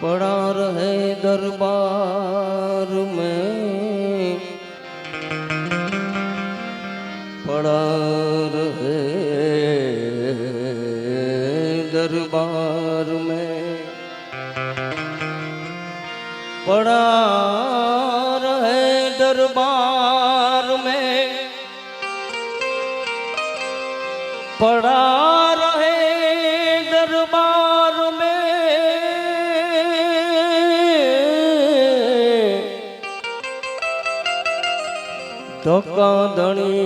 पड़ा रहे दरबार में, पड़ा रहे दरबार में, पड़ा रहे दरबार में, पड़ा रहे दरबार में, धोखा धनी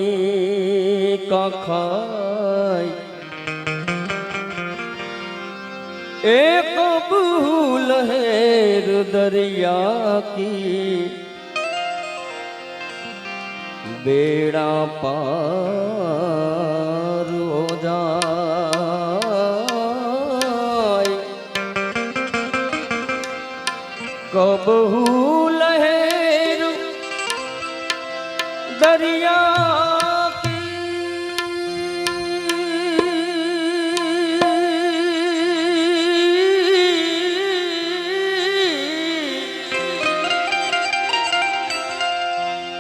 का खाई एक भूल है दरिया की, बेड़ा पार हो जाए। कब लहर दरिया की,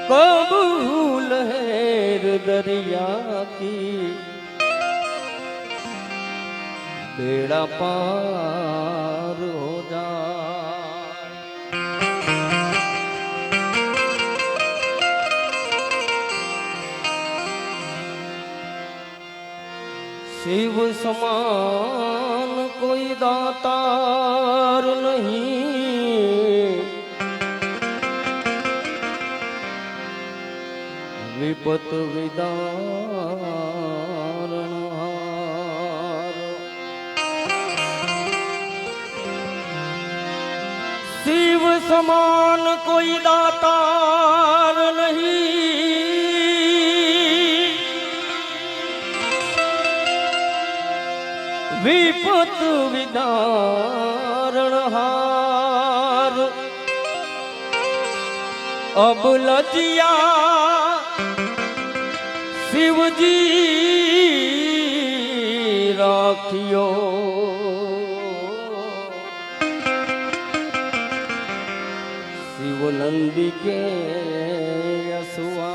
कब लहर दरिया की, बेड़ा पार हो जाए। शिव समान कोई दातार नहीं, विपत विदारणहार। शिव समान कोई दातार नहीं, विपत विदारणहार। अब लजिया शिव जी राखियो, शिव नंदी के यसुआ।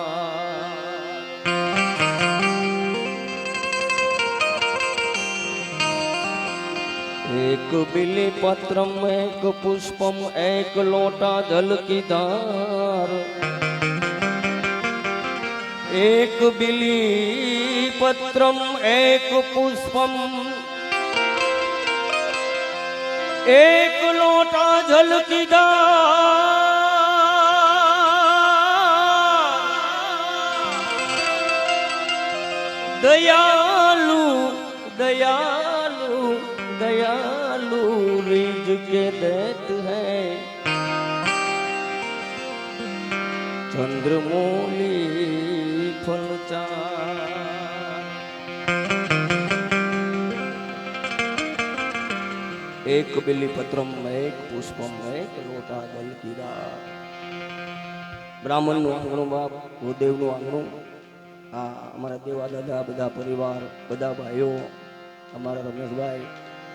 एक बिली पत्रम एक पुष्पम एक लोटा जल की धार। एक बिली पत्रम एक पुष्पम एक लोटा जल की धार। दयालु दयालु दयालु रिज के दैत है, चंद्रमौली फलचार। एक बिली पत्रम एक पुष्पम एक लोटा जल की धार। ब्राह्मण નું આંગણું બાપ, ભૂદેવ નું આંગણું, આ અમારા દેવા દાદા બધા પરિવાર બધા ભાઈઓ અમારા રમેશભાઈ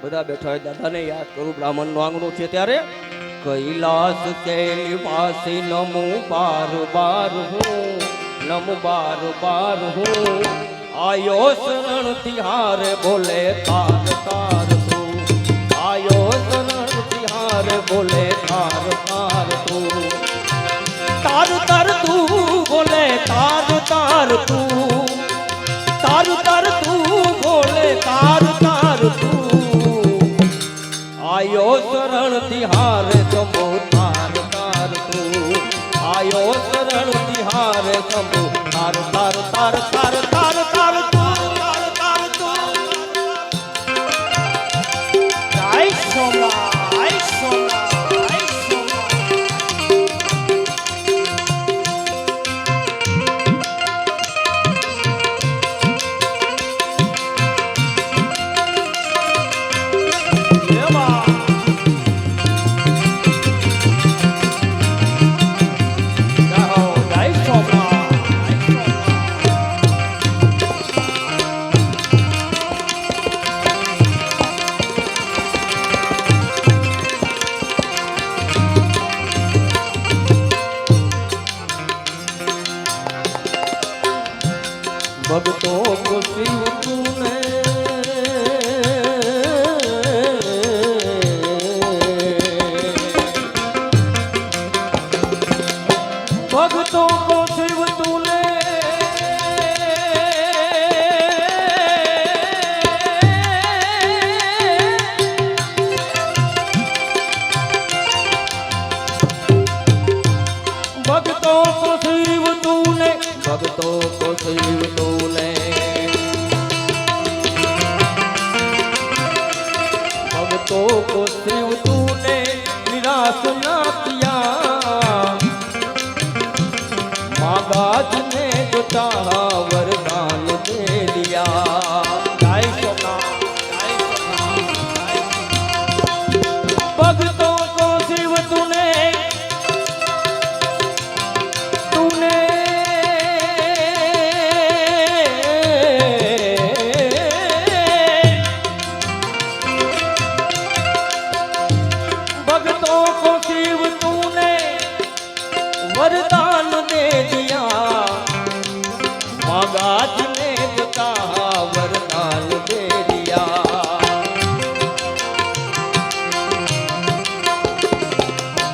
બધા બેઠા હોય। દાદાને યાદ કરું, બ્રાહ્મણ નું આંગણું છે ત્યારે कैलाश के निवासी नमो बार बार हूँ, नमो बार बार हूँ। आयो शरण तिहार बोले तार तार तू, आयो शरण तिहार बोले तार तार तू। तार तार तू बोले तार तार तू, तार तार तू बोले तार तार तू। आयो शरण तिहार शंभु तार तार तू, आयो शरण तिहार शंभु तार तार तार तार तार तार तू, तार तार तू। जय सोमनाथ, जय सोमनाथ, जय सोमनाथ। भक्तों को शिव तूने भक्तों को शिव तूने भक्तों को शिव तूने भक्तों को शिव तूने भक्तों को शिव तूने निराश ना किया मांगा जिने जो चाहा वरदान दे दिया। जय सोमनाथ जय सोमनाथ। भक्तों को शिव तूने तूने भक्तों को शिव तूने वरदान दे दिया मांगा जिने जो चाहा वरदान दे दिया।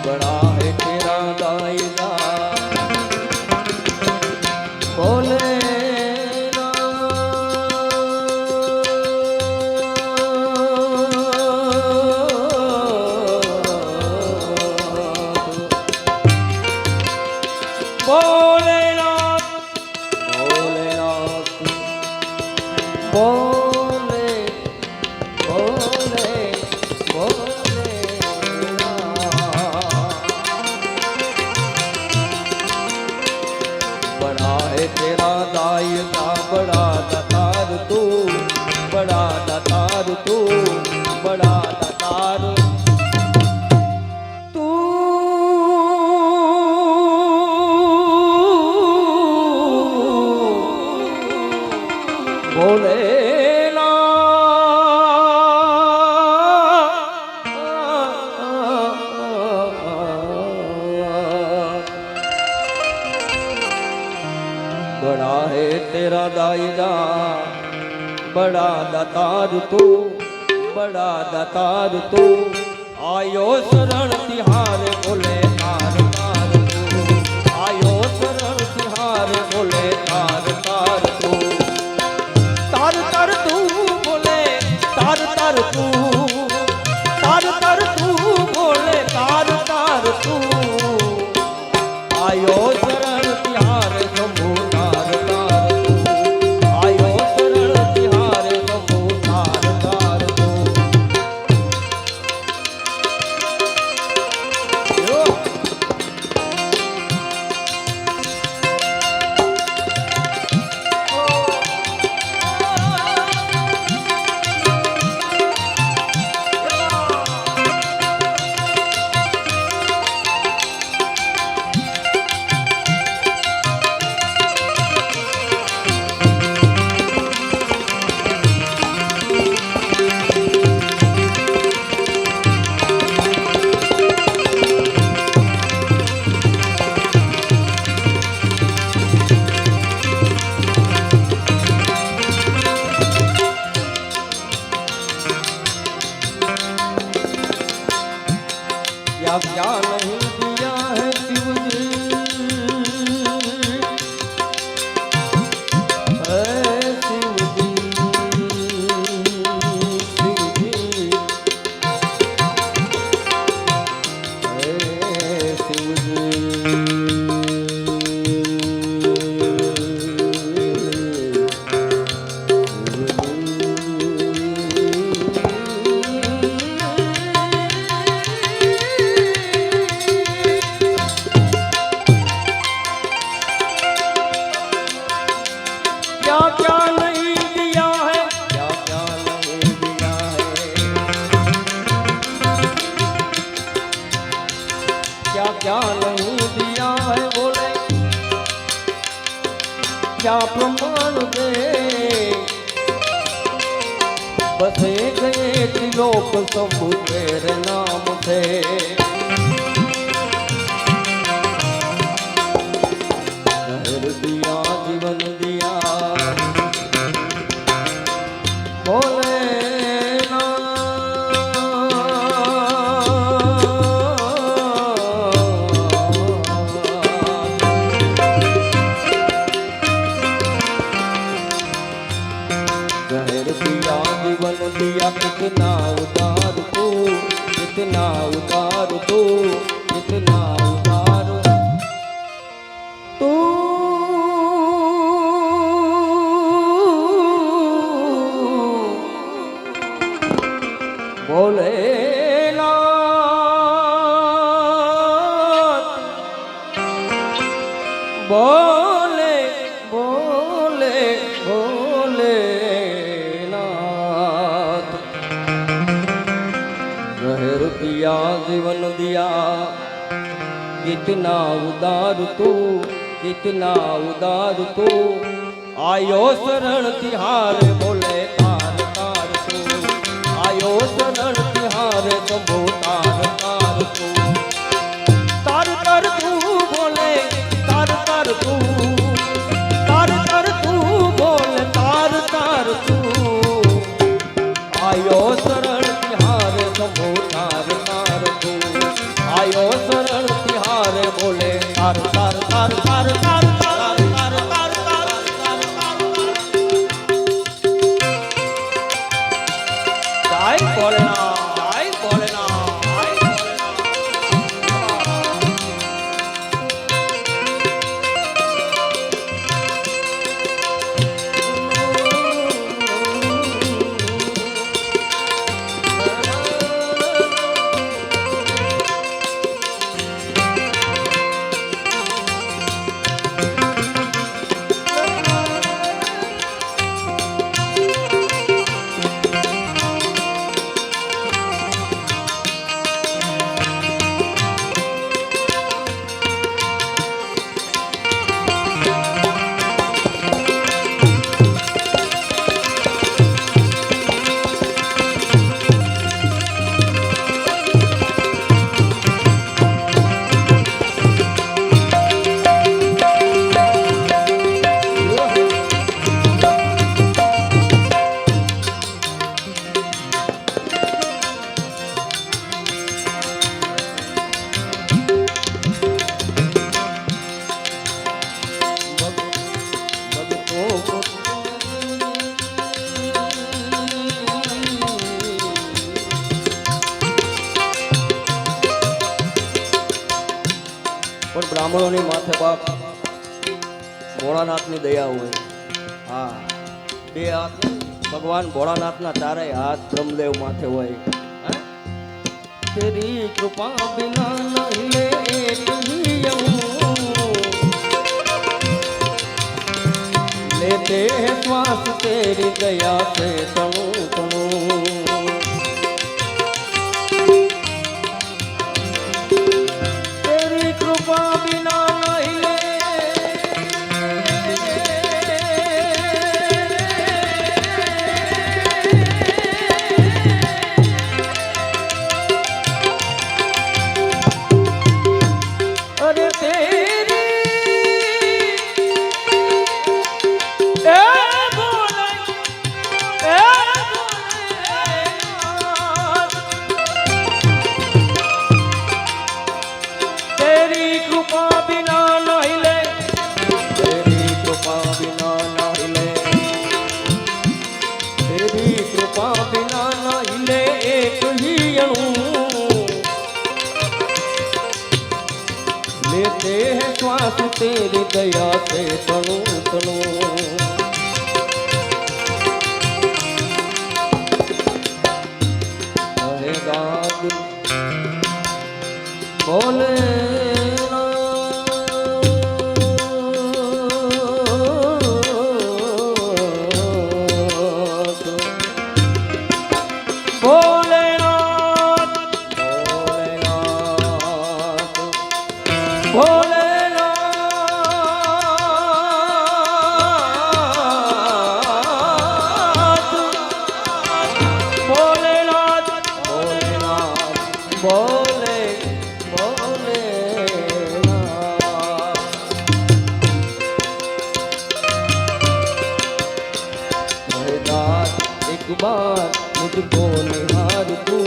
बड़ा है तेरा दायरा बोले भोलेनाथ भोलेनाथ भोले भोले भोलेनाथ। बड़ा है तेरा दायरा बड़ा दातार तू बड़ा दातार तू बड़ा दातार बड़ा है तेरा दायरा बड़ा दातार तू बड़ा दातार तू आयो शरण तिहार बोले तार तार तू आयो शरण तिहार बोले तार तार तू तार तार तू बोले तार तार तू तार तार तू बोले तार तार तू आयो शरण तिहार शंभू तार तार तू आयो शरण तिहार शंभू तार तार तू। क्या नहीं दिया है शिव जी है शिव जी शिव जी है शिव जी। क्या क्या नहीं दिया है क्या क्या नहीं दिया है क्या क्या नहीं दिया है बोले क्या प्रमाण दे बसे गए त्रिलोक शंभु तेरे नाम से दिया जीवन दिया रुपया जीवन दिया कितना उदार तू, कितना उदार तू, कितना उदार तू। बोले बोले बोले नाथ, रहे रुपया जीवन दिया कितना उदार तू, कितना उदार तू। आयो शरण तिहार बोले तार तार तू, आयो शरण तिहार शंभो तार तार तू। तार तार तू बोले तार तार तू, तार तार तू बोले तार तार तू। आयो शरण तिहार शंभो तार तार तू, आयो शरण तिहार बोले तार तार तार तार तार तार तार तार तार तार तार। जय भोलेनाथ, जय भोलेनाथ, जय પણ બ્રાહ્મણોની માથે બાપ ભોળાનાથની દયા હોય। હા, બે હાથ ભગવાન ભોળાનાથના ચારેય હાથ બ્રહ્મદેવ માથે હોય। તેરી કૃપા બિના નહીં લે लेते हैं श्वास तेरी दया से तनु तनु। तेरी कृपा बिना नहीं ले अरे तेरी लेते हैं श्वास तेरी दया से तनु तनु। रहेगा बोले बोले बोले एक बार मुझको निहार तू,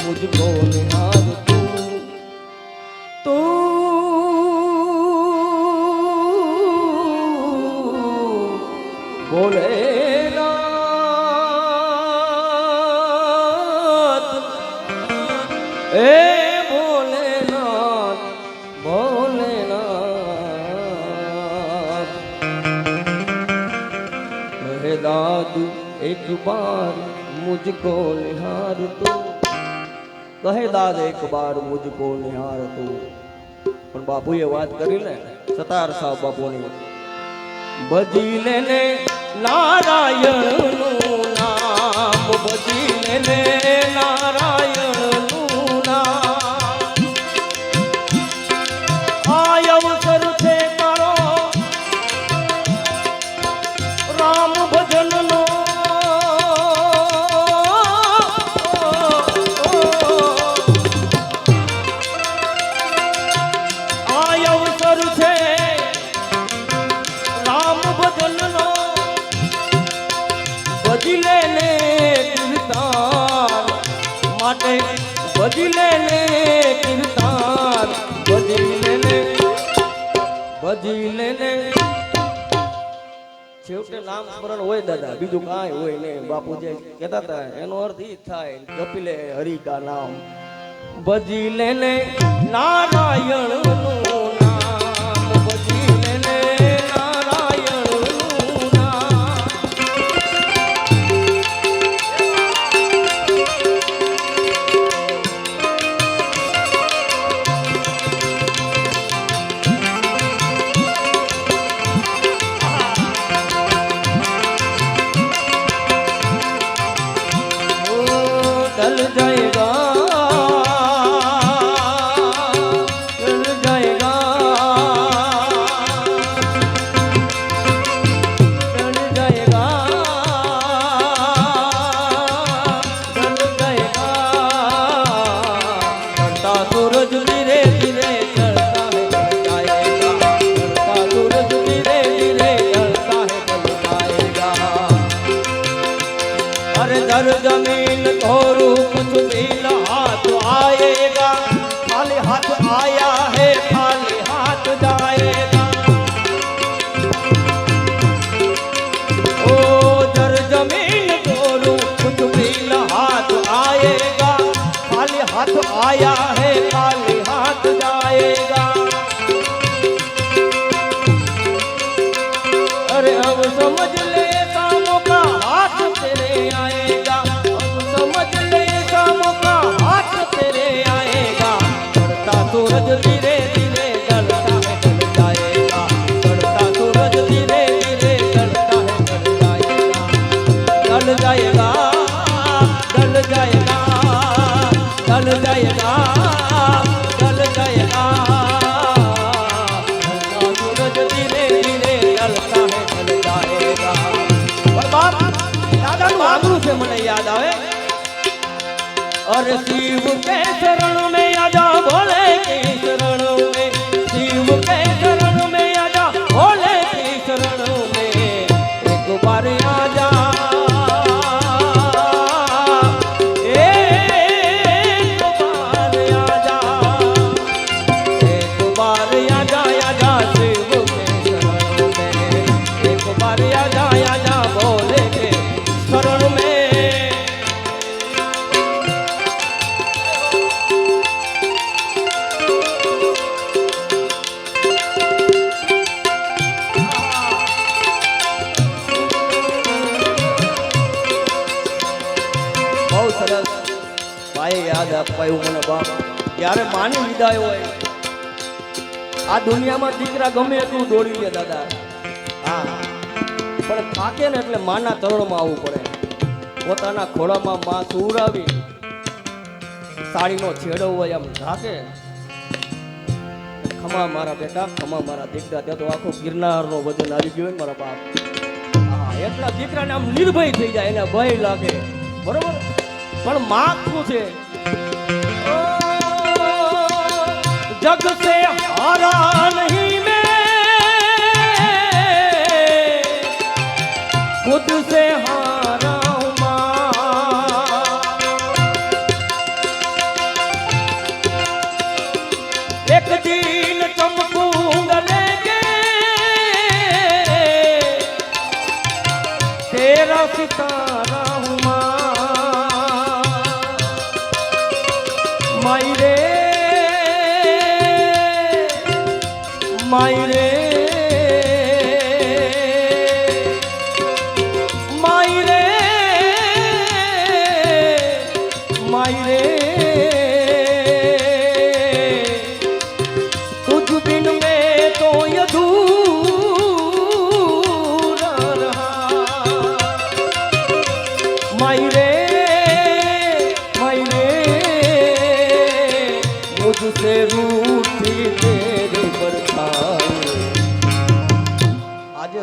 मुझको निहार तू। तू बोले એ ભોલેનાથ ભોલેનાથ કહે દાદુ એક બાર મુझको निहार तू કહે દાદ એક બાર મુझको निहार तू પણ બાપુએ વાત કરી ને સતાર સાહેબ બાપુની ભજી લેને નારાયણનું નામ ભજી લેને નારાયણનું નામ આ અવસર છે તારો રામ ભજનનો આ અવસર છે રામ ભજનનો ભજી લેને કીર્તન માટે ભજી લેને કીર્તન ભજી લેને છેવટે નામ સ્મરણ હોય દાદા બીજું કાંઈ હોય નહીં બાપુ જે કહેતા હતા એનો અર્થ ઈ થાય જપી લે હરિ કા નામ ભજી લેને નારાયણનું નામ ભજી લેને નારાયણનું નામ ढल जाएगा ढल जाएगा ढल जाएगा ढल जाएगा ढलता सूरज धीरे धीरे ढलता है ढल जाएगा ढलता सूरज धीरे धीरे ढलता है ढल जाएगा अरे दर जमीन तोरू कुछ भी हाथ आएगा खाली हाथ आया है खाली हाथ जाएगा ओ दर जमीन तोरू कुछ भी हाथ आएगा खाली हाथ आया है खाली हाथ जाएगा अरे अब समझ ले कामों का हाथ तेरे आएगा अब समझ ले कामों का हाथ तेरे आएगा बढ़ता सूरज धीरे धीरे ढलता है ढल जाएगा बढ़ता सूरज धीरे धीरे ढलता है ढल जाएगा ढल जाएगा ढल जाएगा ढल जाएगा ढल जाएगा सूरज धीरे धीरे ढलता है ढल जाएगा और बाप दादाનું આગલું છે મને યાદ આવે अरे शिव के शरण में आजा भोले के शरण में शिव के शरण में आजा भोले के शरण में एक बार आजा एक बार आजा आजा शिव के शरण में एक बार आजा भोले के शरण में બહુ સરસ ભાઈ યાદ અપાયું મને બાપ ત્યારે માની વિદાય હોય આ દુનિયામાં દીકરા ગમે એટલું દોડી લે દાદા હા પણ થાકે ને એટલે માના ચરણમાં આવવું પડે પોતાના ખોળામાં માં સુવડાવી સાડીનો છેડો હોય આમ ઢાકે ખમા મારા બેટા ખમા મારા દીકરા ત્યાં તો આખો ગિરનારનો વજન આવી ગયો ને મારા બાપ હા એટલા દીકરાને આમ નિર્ભય થઈ જાય એને ભય લાગે બરોબર પણ માં શું છે जग से हारा नहीं मैं खुद से हारा हूँ माँ एक दिन चमकूंगा लेके तेरा सितारा हूँ माँ माई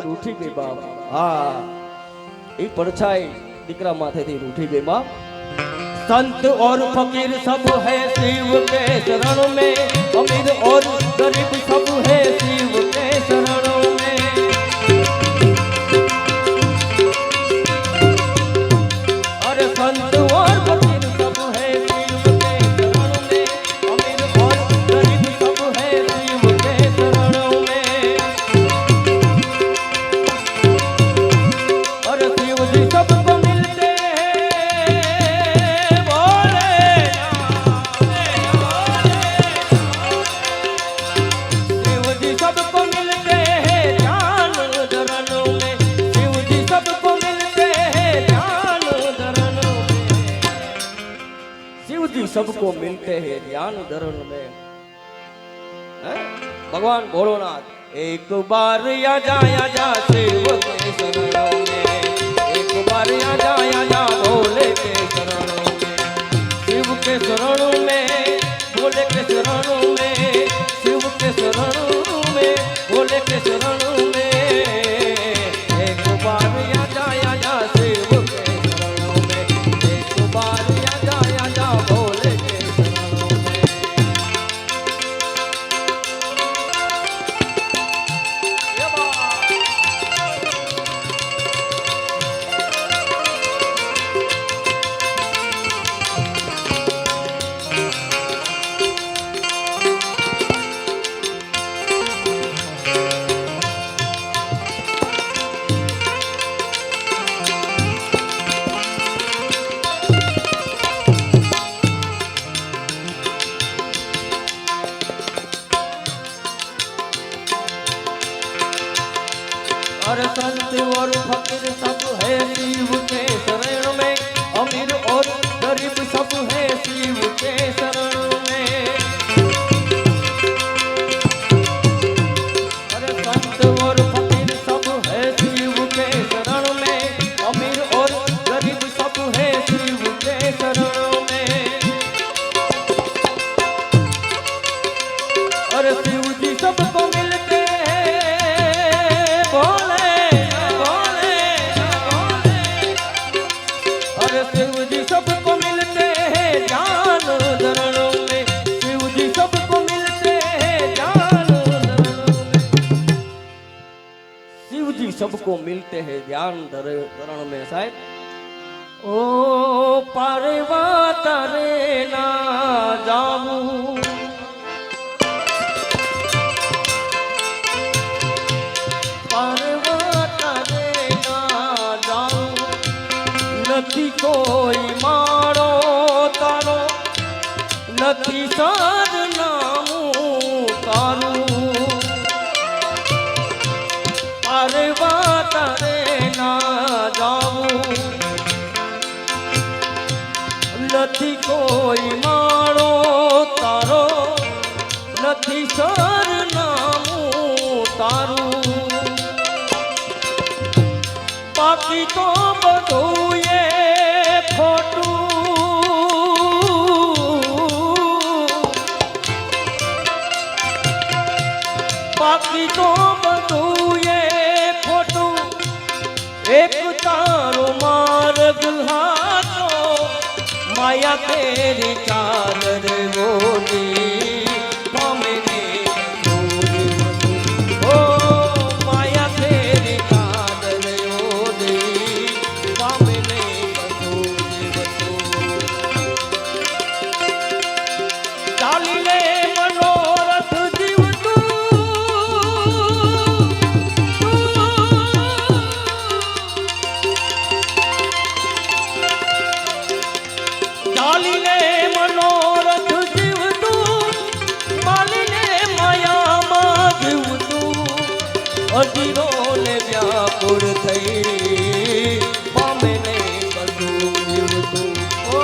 रूठी गई बाप। हाँ ये परछाई दीकरा माथे थी रूठी गई बाप। संत और फकीर सब है शिव के शरण में, अमीर और गरीब सब है शिव के शरणों में। अरे संत और फकीर सब है शिव के शरण में, अमीर और गरीब सब है शिव के शरणों में। अरे शिव जी सबको मिलते सबको मिलते हैं ध्यान धरण में। भगवान भोलोनाथ एक बार आजा शिव के शरणों में, एक बार आजा भोले के शरणों में, शिव के शरणों में, भोले के शरणों में, शिव के शरणों में, भोले के शरणों में। एक बार आजा शिव के शरणों में, एक बार आजा भोले के शरणों में। ये बात और संत और फकीर सब है शिव के शरण में, अमीर और गरीब सब है शिव के शरण में। अरे संत और फकीर सब है शिव के शरण में, अमीर और गरीब सब है शिव के शरण में। अरे शिव जी सबको मिलते शिव जी सबको मिलते हैं ज्ञान धरणों में, शिव जी सबको मिलते हैं ज्ञान धरणों में, शिव जी सबको मिलते हैं ध्यान धरण में। साहब ओ पर्वत रे ना जाऊं, पर्वत रे ना जाऊं, નથી કોઈ મારો તારો, નથી સરનામું તારું, પર્વત રે ના જાવું, નથી કોઈ મારો તારો, નથી સરનામું તારું, બાકી તો બધું बाकी तो બધું એ ખોટું, એક તારો માર્ગ હાથો, માયા તેરી ચાદર બોલી પામે ઓ માયા તેરી ચાદર બોલી પામે ચાલી લે મનોરથ અધીરો ને વ્યાકુળ થઈ પામે ને બધું જીવતું, ઓ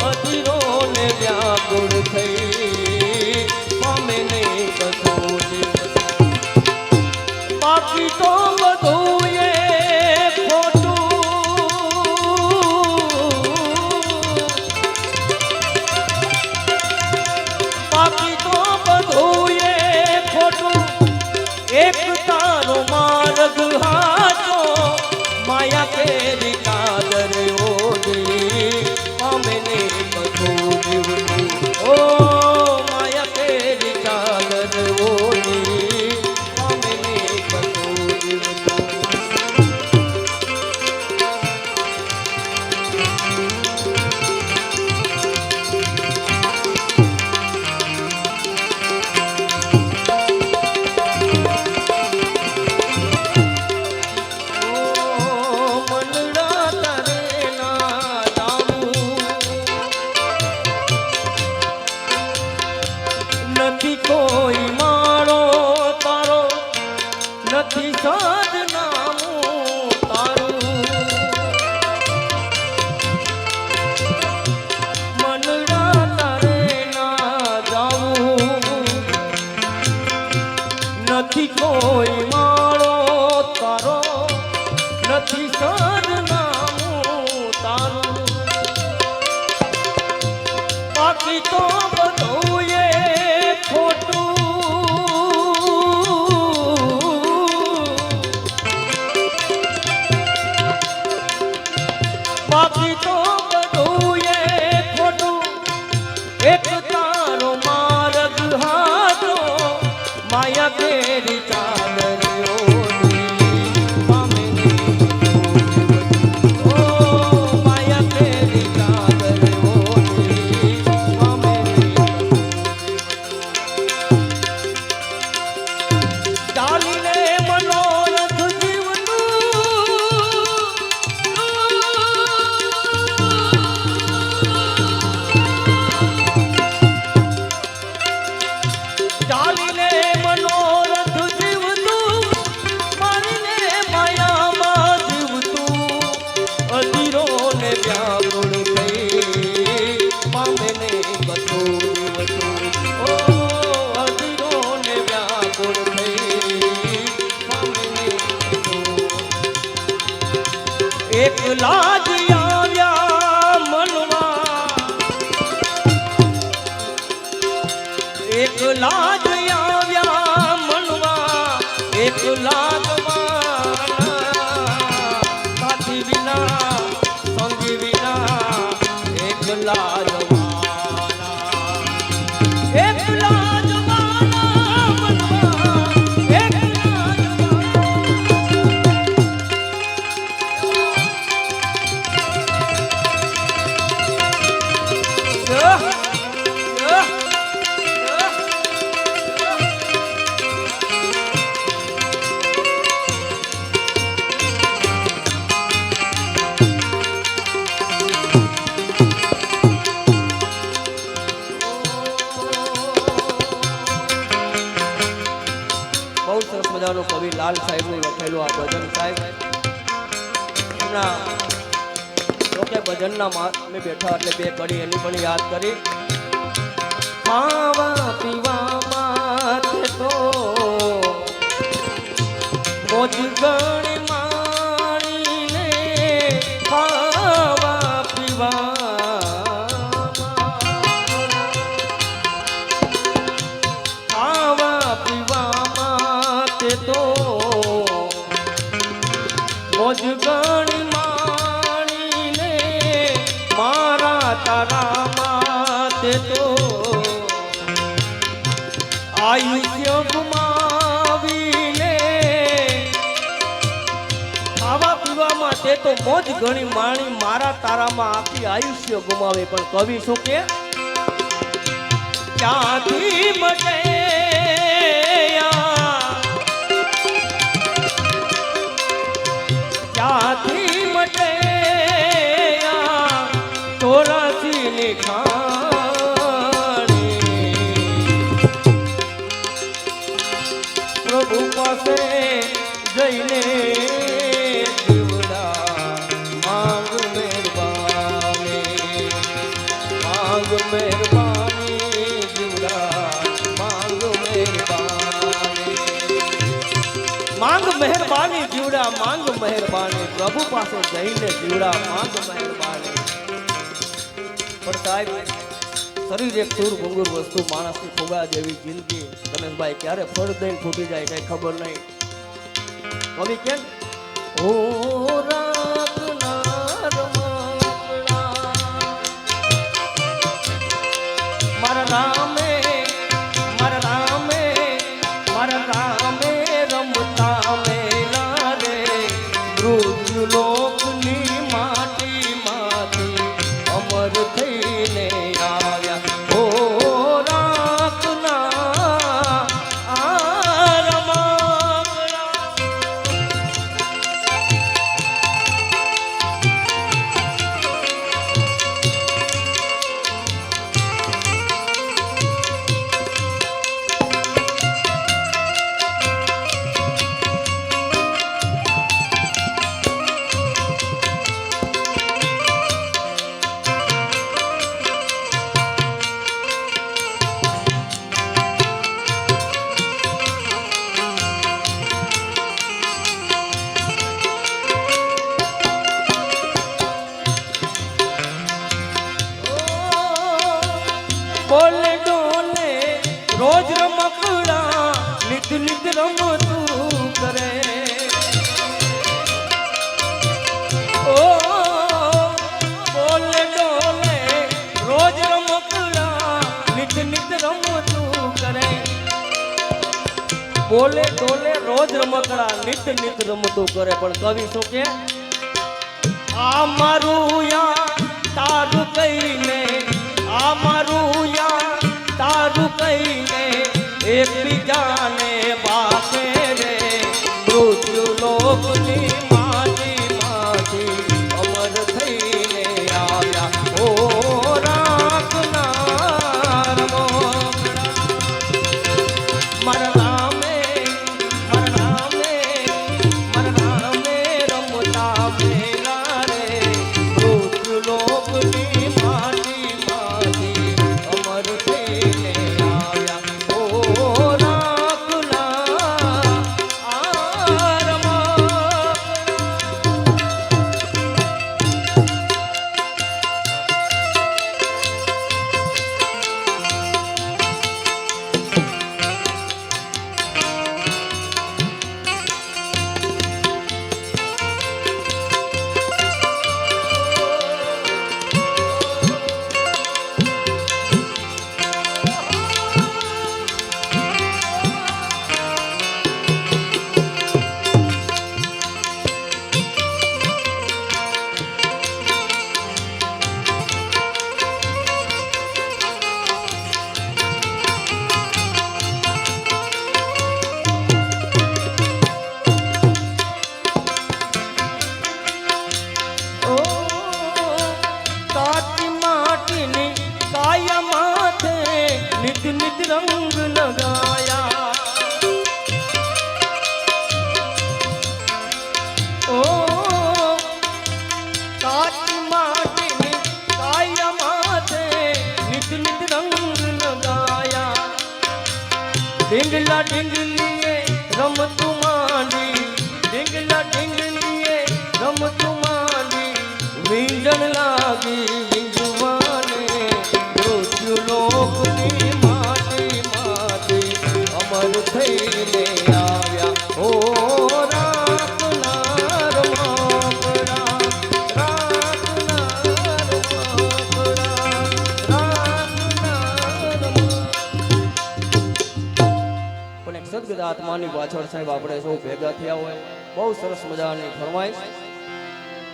અધીરો ને વ્યાકુળ થઈ પામે ને બધું જીવતું, બાકી તો બધું એ ખોટું, બાકી તો બધું એ ખોટું, એક તારો માર્ગ એકલા જ આવ્યા મનવા, એકલા જ આવ્યા મનવા, એકલા જવાના સાથી વિના સંગી વિના, એકલા જવાના, એકલા જવાના મનવા, એકલા બહુ સરસ મજાનો કવિ લાલ સાહેબનું લખેલું આ ભજન સાહેબ. એમના જોકે ભજનના મેં બેઠા એટલે બે કડી એની પણ યાદ કરી. ખાવા પીવામાં તો મોજ ગણી માણીને, ખાવા પીવામાં, ખાવા પીવામાં તો મોજ ગણી માણીને, મારા તારામાં તો આયુષ્ય ગુમાવીને, ખાવા પીવામાં તે તો મોજ ઘણી માણી, મારા તારામાં આખી આયુષ્ય ગુમાવે. પણ કવિ શું કે ક્યાંથી મટે ક્યાંથી મટે ચોરાસી ની ખાણી, પ્રભુ પાસે જઈને જીવડા માંગ મહેરબાની, માંગ મહેરબાની, જીવડા માંગ મહેરબાની, માંગ મહેરબાની, જીવડા માંગ મહેરબાની, પ્રભુ પાસે જઈને જીવડા માંગ મહેરબાની. પણ સાહેબ શરીર એક સુર ભંગુર વસ્તુ, માણસની ફુગા જેવી જિંદગી, રમેશભાઈ ક્યારે ફળ દઈને ફૂટી જાય કઈ ખબર નહીં. કવિ કેમ ઓ રાખનાર મારા રામે, મારા રામે, મારા રામે રમતા મેલા રે, મૃત્યુ લોકની માટીમાંથી અમર થઈને આવ્યા. ઓ રાખના આ રમકડા, બોલે ડોલે રોજ રમકડા, નિત નિત રમતું કરે. ઓ બોલે ડોલે રોજ રમકડા, નિત નિત રમતું કરે. બોલે ડોલે રોજ રમકડા, નિત નિત રમતું કરે. પણ કવિ શું કે આ મારું યા તારું કહીને, આ મારું યા તારું કહીને, એકબીજાને બાકે રે, મૃત્યુ લોકની માટીમાંથી અમર થઈને આવ્યા. ઓ રાખનાર મારા રામે, મારા રામે, મારા રામે રમતા મેલા રે, મૃત્યુ લોકની માટીમાંથી અમર થઈને આવ્યા. ઓ રાખનાર રમતું માંડી ઢીંગલા ઢીંગલીએ રમતું માંડી વીંજણ લાગી વીંજવાને મૃત્યુ લોકની માટી માટી અમર થઈને આવ્યા ઓ રાખનાર માપરા રાખનાર માપરા રાખનાર પણ એક સદગત આત્માની પાછળ સાહેબ આપણે સૌ ભેગા થયા હોય બહુ સરસ મજાની ફરમાઈશ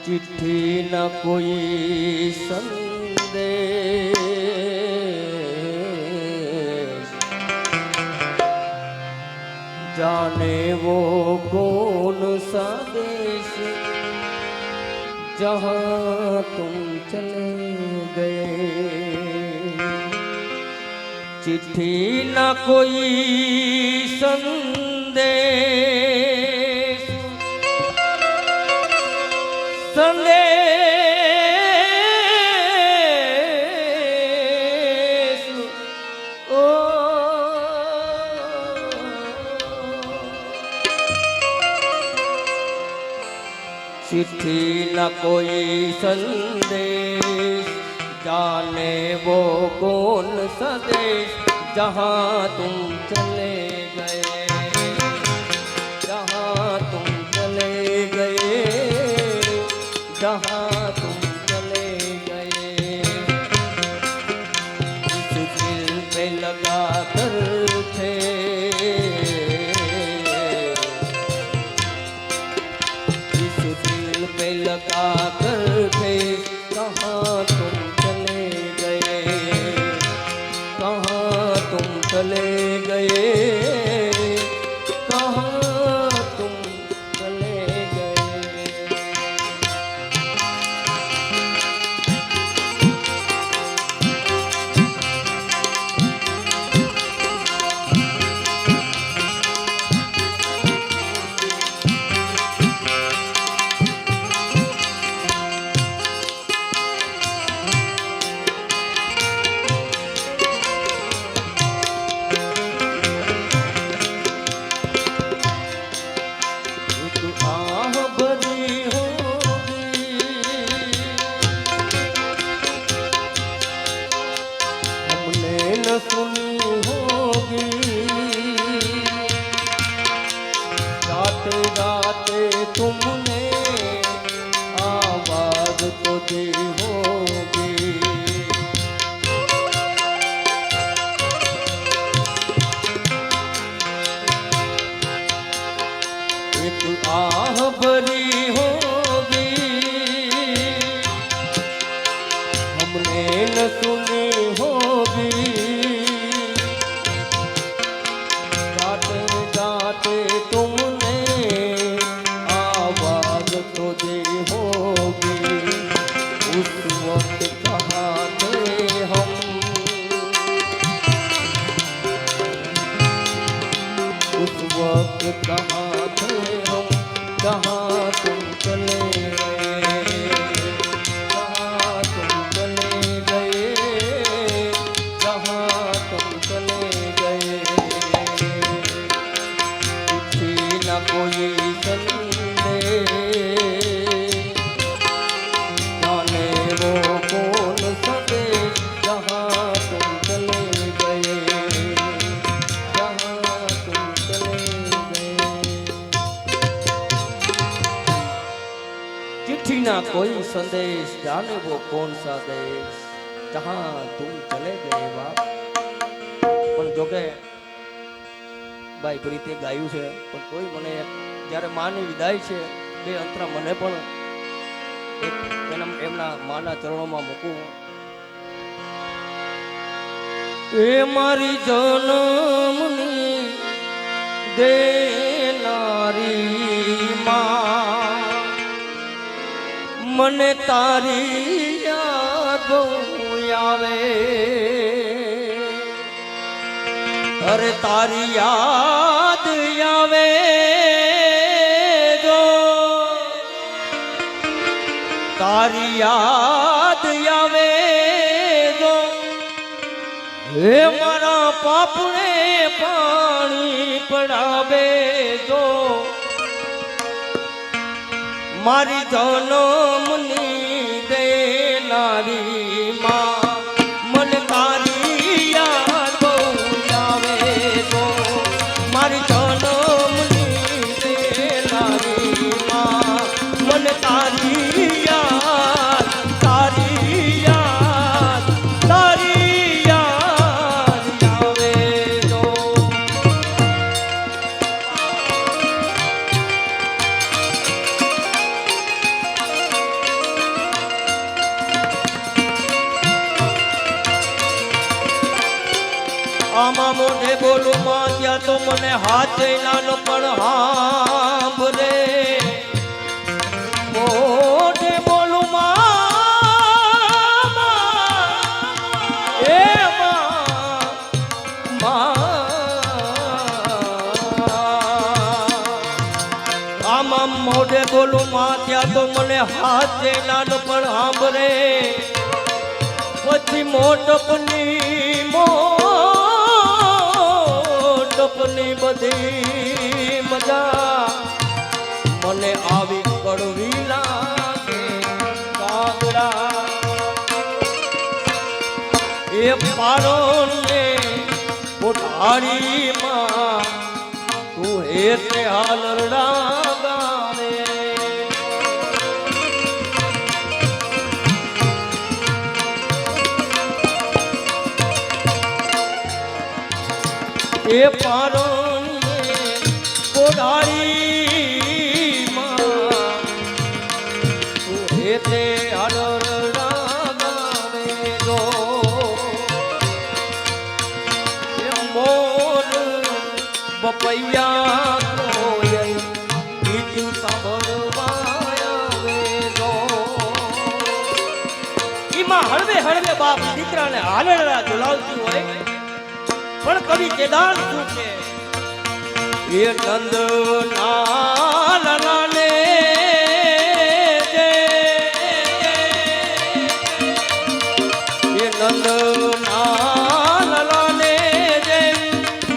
ચિઠ્ઠી ન કોઈ સંદેશ जाने वो कौन सा देश जहाँ तुम चले गए चिट्ठी ना कोई संदेश संदेश ओ चिट्ठी न कोई संदेश जाने वो कौन सा देश जहाँ तुम चले गए जहाँ तुम चले गए जहाँ तुम चले गए इस दिल पे लगा कर थे पे लगा कर थे कहाँ तुम चले गए कहाँ तुम चले गए कहाँ तुम चले गए सुनी होगी गाते गाते तुमने आवाज तो दी होगी एक आह भरी होगी हमने न सुनी होगी तुमने आवाज तो दी होगी उस वक्त कहाँ थे हम उस वक्त कहाँ थे हम जहाँ तुम चले गए जहाँ तुम चले गए जहाँ तुम चले गए कोई संदेश जाने वो कौन सा देश जहाँ तुम चले गए जहाँ तुम चले गए चिट्ठी ना कोई संदेश जाने वो कौन सा देश जहाँ तुम चले गए बाप પણ જોકે ભાઈ પ્રીતે ગાયું છે પણ કોઈ મને જ્યારે માની વિદાય છે બે અંતરા મને પણ એક એમના માના ચરણોમાં મૂકું એ મારી જન્મની દેનારી માં મને તારી યાદો આવે अरे तारी याद आवे जो तारी याद आवे जो હે મારા પાપને પાણી પડાવે જો મારી જન્મની દેનારી માં મન તારી યાદ બહુ આવે જો મારી જન્મની દેનારી માં મન તારી યાદ તારી યાદ તારી યાદ આવે જો આમાં મોઢે બોલું માં ત્યાં તો મને હાથ નાનો પણ હાંભરે મોઢે બોલું માં એ આમાં મોઢે બોલું માં ત્યાં તો મને હાથ નાનો પણ હાંભરે પછી મોટપની મોટપની બધી મજા મને આવી કડવી લાગે કાગડા એ પારોને કોઠારીમાં તું હેતે હાલરડા ગાવે એ પારોને કોઠારીમાં તું હેતે હાલરડા ગાવે જો એ મોર બપૈયા કોઈ બીજું સાંભળવા આવે જો એમાં હળવે હળવે બાપ દીકરાને હાલરડા ઝુલાવતી હોય પણ કવિ કેદાર શું છે એ નંદ નાલને એ નંદ નાલને જે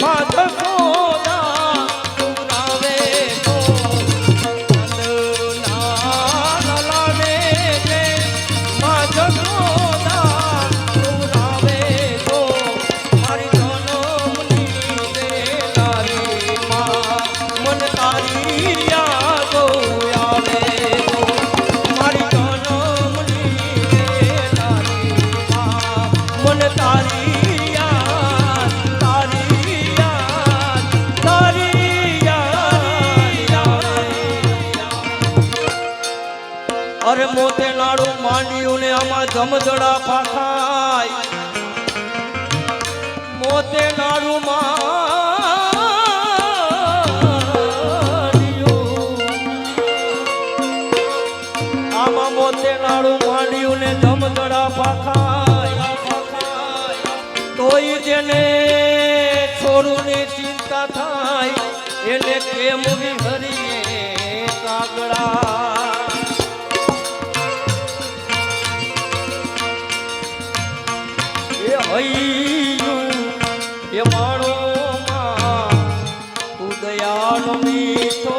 માધવ સોદા સુરાવે તો નંદ નાલને જે માધવ સોદા સુરાવે તો મારી અરે મોતે નાડું માંડ્યું ને આમાં જમજડા પાખાય મોતે નાડું માંડ્યું આમાં મોતે નાડું માંડ્યું ને જમજડા પાખાય તોય જેને છોરુની ચિંતા થાય એને કેમ વિહરીએ કાગડા હૈયું એ માણોમાં તું દયાનો મીઠો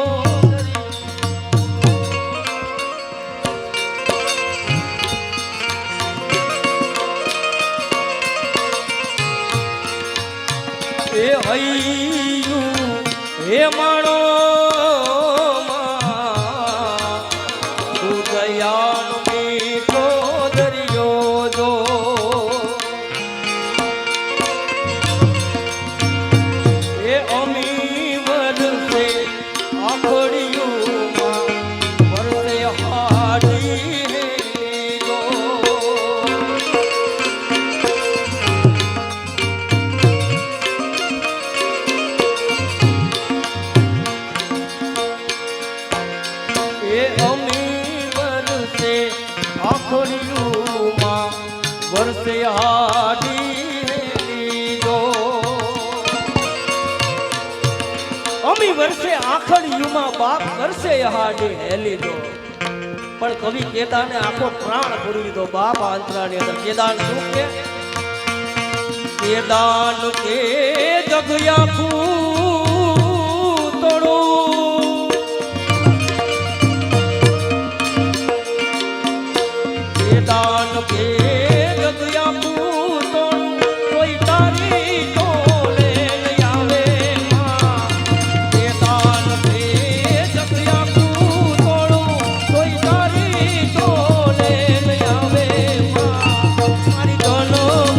એ હૈયું હે માણોમાં તું દયાનો મીઠો દરિયો જો વર્ષે હાડી જો અમી વર્ષે આખડિયુમાં બાપ વર્ષે હાડી હેલી દો પણ કવિ કેદાને આખો પ્રાણ પૂરી દીધો બાપ આંતરાની અંદર કેદાન શું કે કે દાન કે જગયા તોડું કે દાન કે જગયા તોડું કોઈ તારી તોલે આવે માં કે દાન કે જગયા તોડું કોઈ તારી તોલે આવે માં મારી જન્મની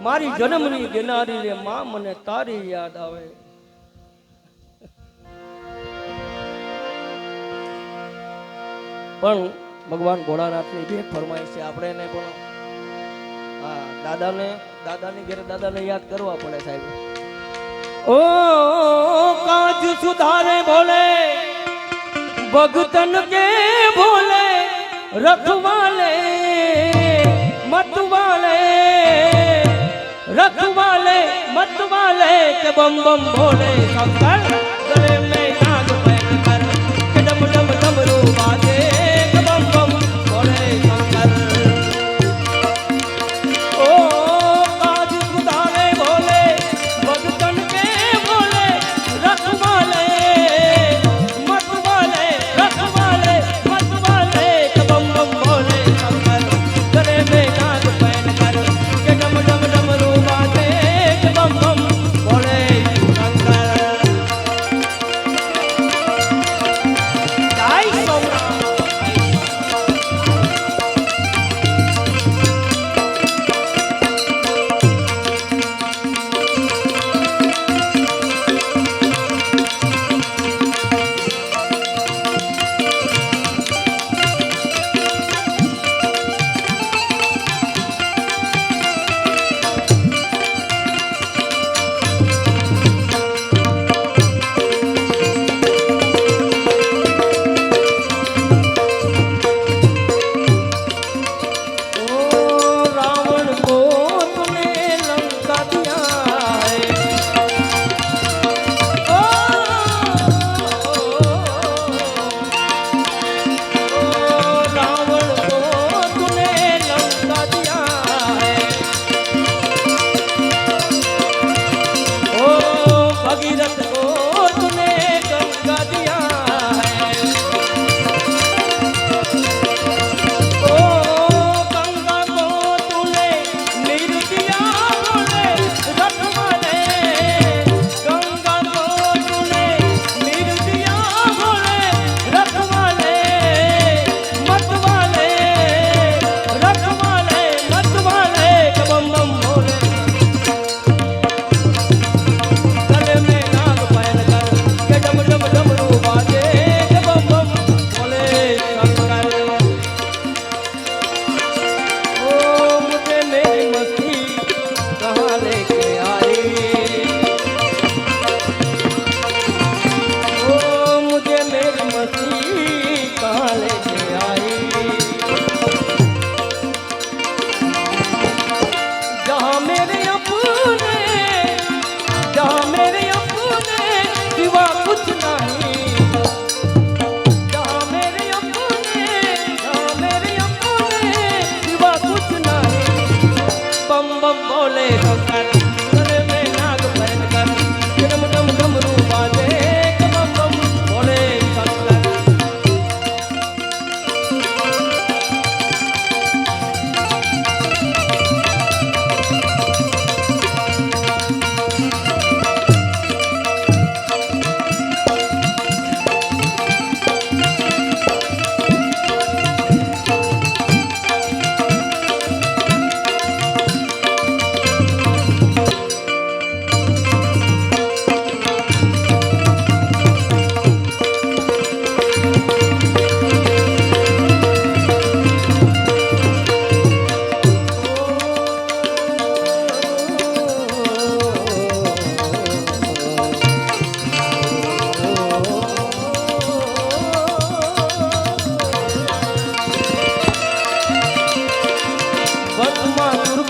મારી જન્મની દેનારી રે માં મને તારી યાદ આવે. પણ ભગવાન ભોળાનાથની ભેટ ફરમાય છે આપણે એને પણ હા દાદાની ઘરે દાદાને યાદ કરવા પડે સાહેબ. ઓ કાજ સુધારે ભોલે ભગતન કે ભોલે રખવાલે मतवाले रखवाले मतवाले के बम बम भोले शंकर गले में नाग पहन कर के डम डम डमरू बाजे के बम बम भोले शंकर. ओ काज सुधारे भोले भगतन के भोले रखवाले मतवाले रखवाले मतवाले के बम बम भोले शंकर गले में नाग पहन कर के डम डम डमरू बाजे के बम बम भोले शंकर.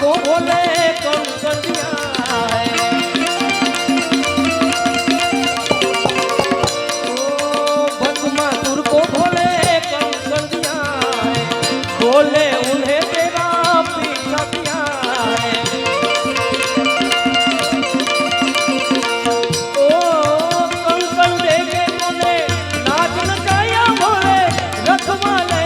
तुमको बोले कौन कर दिया है भस्मा तुमको बोले कौन कर दिया है बोले उन्हें तेरा पीछा किया है कंकन देके तूने नाच नचाया बोले रखवाले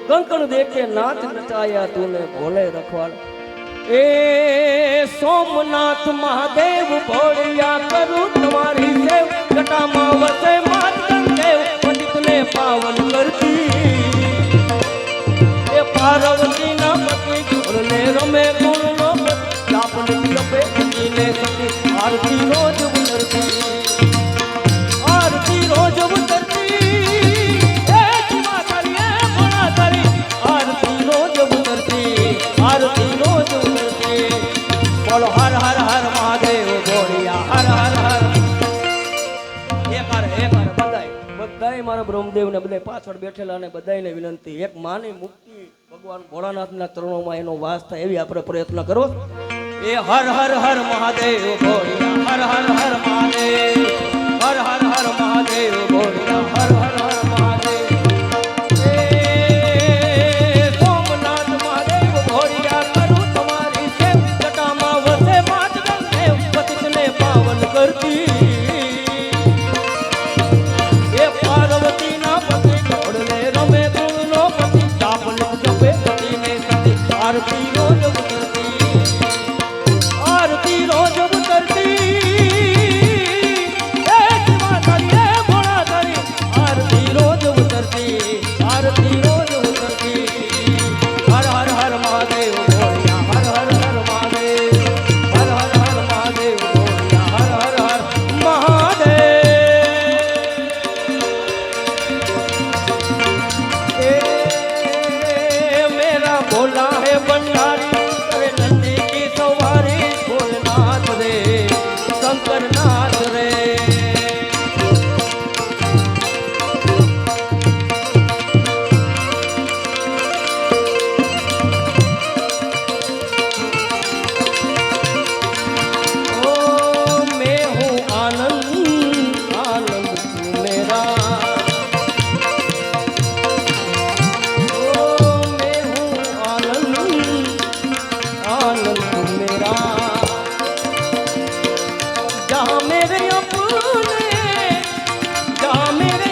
कंकण देखे नाच नचाया तूने भोले रखवाल ए सोमनाथ महादेव भोलिया करूं तुम्हारी सेव जटा मां वसे मात गंगेव पंडित ने पावन करती ए पार्वती ना पति गुरले रमे गुण नो जापन जपे ने सती आरती रोज उतरती आरती रोज उतरती बोलो हर हर हर महादेव बोलिया हर हर हर एक बधाई मारा ब्रह्मदेव ने बधाई पाछળ બેઠેલા ને બધાઈને વિનંતી એક માની મુક્તિ ભગવાન ભોળાનાથના ચરણોમાં એનો વાસ થાય એવી આપણે પ્રયત્ન કરો એ હર હર હર મહાદેવ બોલિયા હર હર હર મહાદેવ હર હર હર મહાદેવ બોલિયા હર હર હર મહાદેવ સોમનાથ મહાદેવ ભોળિયા કરું તમારી સેવ જટામાં વસે માત ગંગેવ પતિતને પાવન કરતી એ પાર્વતીના પતિ ઘોડલે રમે ગુણનો પતિ જાપન જપે પતિને સતી આરતી રોજ ઉતરતી આરતી રોજ ઉતરતી એ જીવા તારી એ ભોળા તારી આરતી રોજ ઉતરતી આરતી રોજ ઉતરતી હર હર હર મહાદેવ બોલિયા હર હર હર મહાદેવ હર હર હર મહાદેવ બોલિયા હર હર હર મહાદેવ ए मेरा भोला है भंडारी करे नंदी की सवारी भोलेनाथ रे शंकर नाथ रे मैं हूँ आनंद आनंद तू मेरा मैं हूँ आनंद आनंद तू मेरा जहाँ मेरे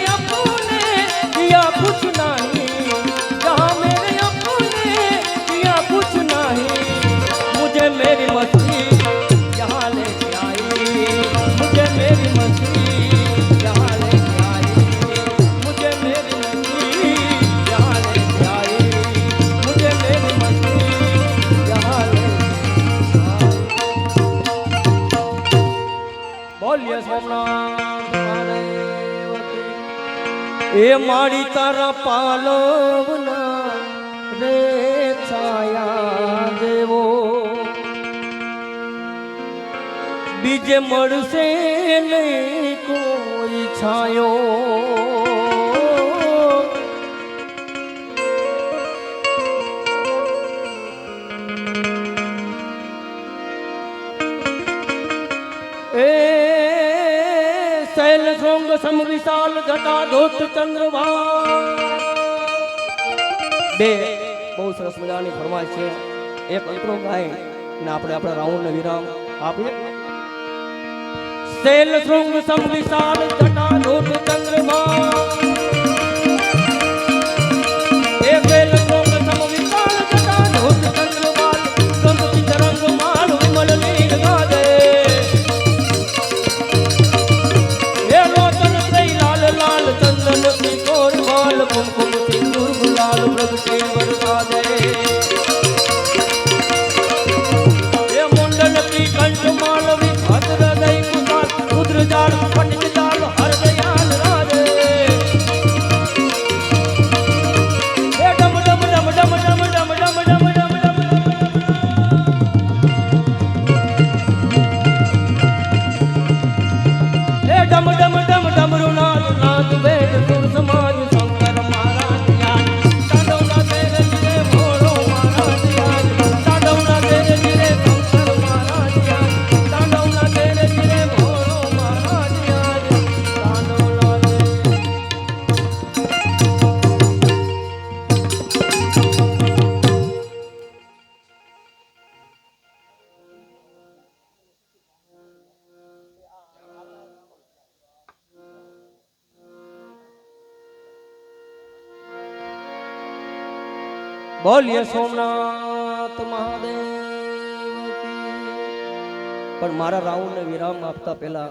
अपने किया कुछ नहीं जहाँ मेरे अपने किया कुछ नहीं मुझे मेरी मस्ती यहाँ लेके आई मुझे मेरी मस्ती यहाँ लेके आई मुझे मेरी मस्ती यहाँ लेके आई मुझे मेरी मस्ती यहाँ लेके आई बोलिए सोमनाथ महादेव की ए माड़ी तारा पालवना रे छाया देवो बीजे मरसे नहीं कोई छायो ए शैल श्रृंग सम विशाल जटा धोत चंद्रमा બે બહુ સરસ મજાની ફરમાઈશ છે એક અંતરો ગાય ને આપણે આપણા રાઉન્ડ ને વિરામ આપીએ શૈલ શૃંગ સમ વિશાલ જટા ધોત ચંદ્रमा એ શૈલ શૃંગ સમ વિશાલ જટા ધોત ચંદ્रमा સંગતિ તરંગ માલ વિમલ નીલ ગાજે એ લોચન શ્રી લાલ લાલ ચંદન की कोर बाल कुमकुम सिंदूर गुलाल प्रगटे बरसा दे ये मुंडन की कंठ माल विभद्र दई कुसाल रुद्र जाल पंडित जाल हर ડમ ડમ ડમ ડમરૂ નાદ નાદ વેદ સુર સમાજ શંકર મહારાજ યાદ સાડવના તેરે ધીરે ભોળો મહારાજ યાદ સાડવના તેરે ધીરે શંકર મહારાજ યાદ સાડવના તેરે ધીરે ભોળો મહારાજ યાદ સાડવના બોલીએ સોમનાથ મહાદેવ કી. પણ મારા રાઉન્ડને વિરામ આપતા પહેલા